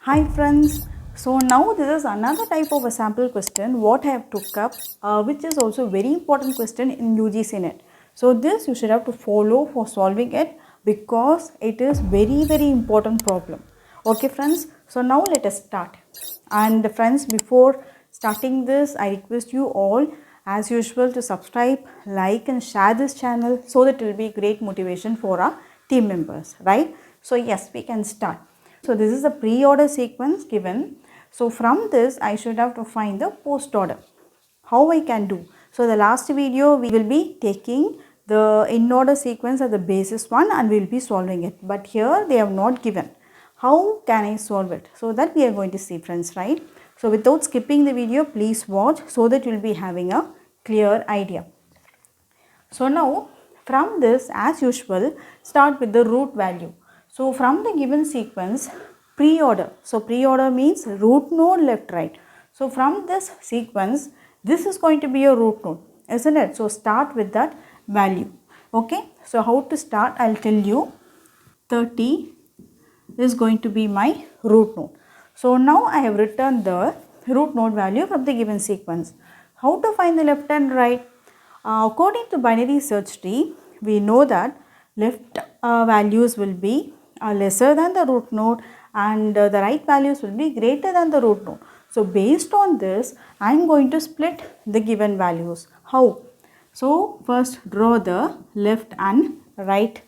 Hi friends, so now this is another type of a sample question what I have took up which is also very important question in UGC net. So this you should have to follow for solving it because it is very important problem. Okay friends, so now let us start. And friends, before starting this I request you all as usual to subscribe, like and share this channel so that it will be great motivation for our team members, right? So yes, we can start. So this is a pre-order sequence given. So from this I should have to find the post order. How I can do? So the last video we will be taking the in order sequence as the basis one and we will be solving it. But here they have not given. How can I solve it? So that we are going to see friends, right? So without skipping the video, please watch so that you will be having a clear idea. So now from this as usual start with the root value. So from the given sequence pre-order. So pre-order means root node left right. So from this sequence this is going to be a root node, isn't it? So start with that value. Okay. So how to start I will tell you. 30 is going to be my root node. So now I have written the root node value from the given sequence. How to find the left and right? According to binary search tree, we know that left values will be lesser than the root node and the right values will be greater than the root node. So based on this, I am going to split the given values. How? So first draw the left and right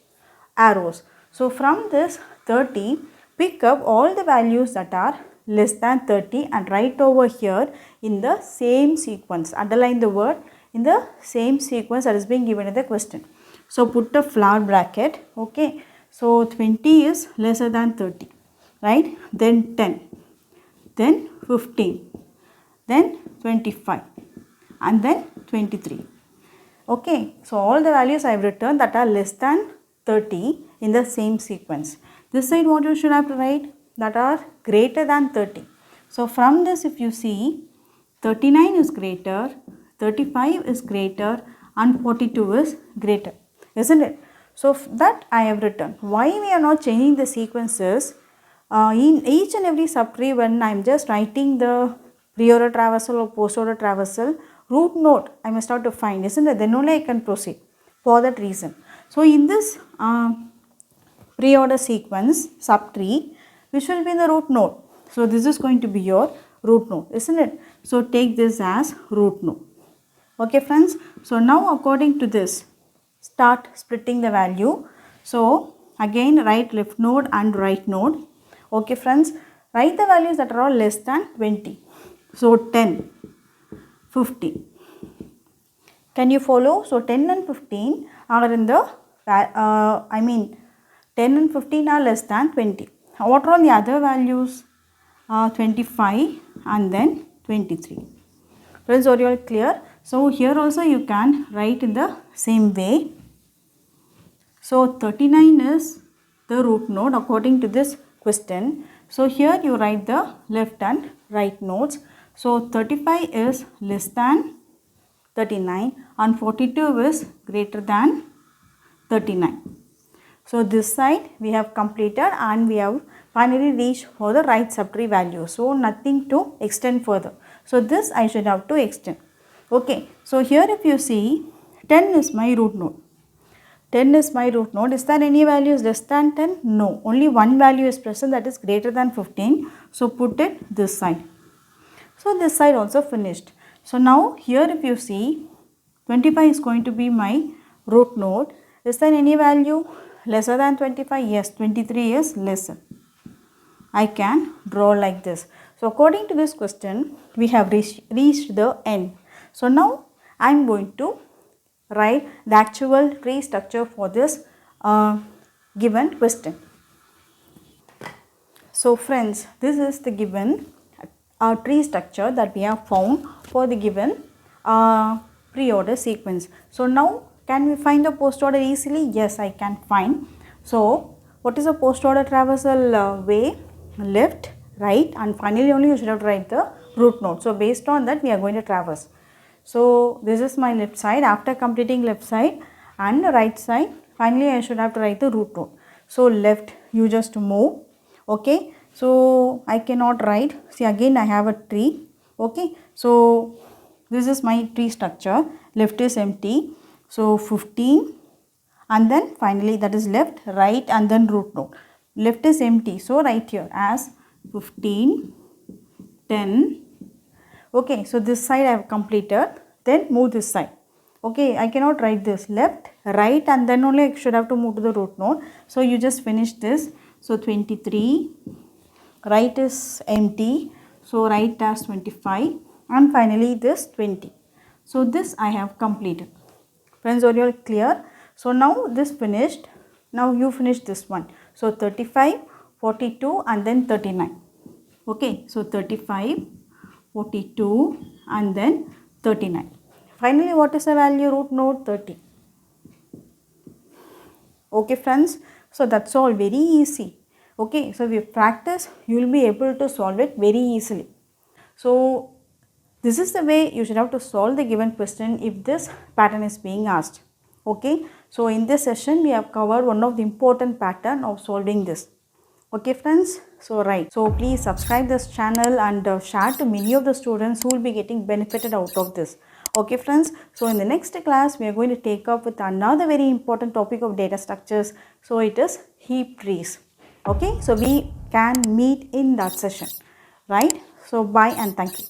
arrows. So from this 30, pick up all the values that are less than 30 and write over here in the same sequence. Underline the word in the same sequence that is being given in the question. So put a flower bracket. Okay. So 20 is lesser than 30. Right. Then 10. Then 15. Then 25. And then 23. Okay. So all the values I have written that are less than 30 in the same sequence. This side what you should have to write that are greater than 30. So from this if you see 39 is greater, 35 is greater and 42 is greater, isn't it? So that I have written. Why we are not changing the sequences in each and every subtree when I am just writing the preorder traversal or postorder traversal root node I must have to find, isn't it? Then only I can proceed for that reason. So in this preorder sequence subtree which will be in the root node. So this is going to be your root node, isn't it? So take this as root node. Okay friends. So now according to this start splitting the value. So again write left node and right node. Okay friends. Write the values that are all less than 20. So 10, 15. Can you follow? So 10 and 15 are in the 10 and 15 are less than 20. What are all the other values? 25 and then 23. Friends, are you all clear? So here also you can write in the same way. So 39 is the root node according to this question. So here you write the left and right nodes. So 35 is less than 39 and 42 is greater than 39. So this side we have completed and we have finally reached for the right subtree value. So nothing to extend further. So this I should have to extend. Okay. So here if you see 10 is my root node. 10 is my root node. Is there any values less than 10? No. Only one value is present that is greater than 15. So put it this side. So this side also finished. So now here if you see 25 is going to be my root node. Is there any value lesser than 25? Yes, 23 is lesser. I can draw like this. So according to this question, we have reached the end. So now I am going to write the actual tree structure for this given question. So friends, this is the given tree structure that we have found for the given pre-order sequence. So now can we find the post order easily? Yes, I can find. So what is a post order traversal way? Left, right and finally only you should have to write the root node. So based on that we are going to traverse. So this is my left side. After completing left side and right side finally I should have to write the root node. So left you just move. Okay. So I cannot write. See, again I have a tree. Okay, so this is my tree structure. Left is empty. So 15, and then finally that is left, right, and then root node. Left is empty, so write here as 15, 10. Okay, so this side I have completed. Then move this side. Okay, I cannot write this left, right, and then only I should have to move to the root node. So you just finish this. So 23, right is empty, so write as 25, and finally this 20. So this I have completed. Friends, are you all clear? So now this finished. Now you finish this one. So 35, 42, and then 39. Okay, so 35, 42, and then 39. Finally, what is the value root node? 30. Okay friends, so that's all, very easy. Okay, so if you practice, you will be able to solve it very easily. So this is the way you should have to solve the given question if this pattern is being asked. Okay, so in this session we have covered one of the important pattern of solving this. Okay friends, so right, so please subscribe this channel and share to many of the students who will be getting benefited out of this. Okay friends, so in the next class we are going to take up with another very important topic of data structures. So it is heap trees. Okay, so we can meet in that session, right? So bye and thank you.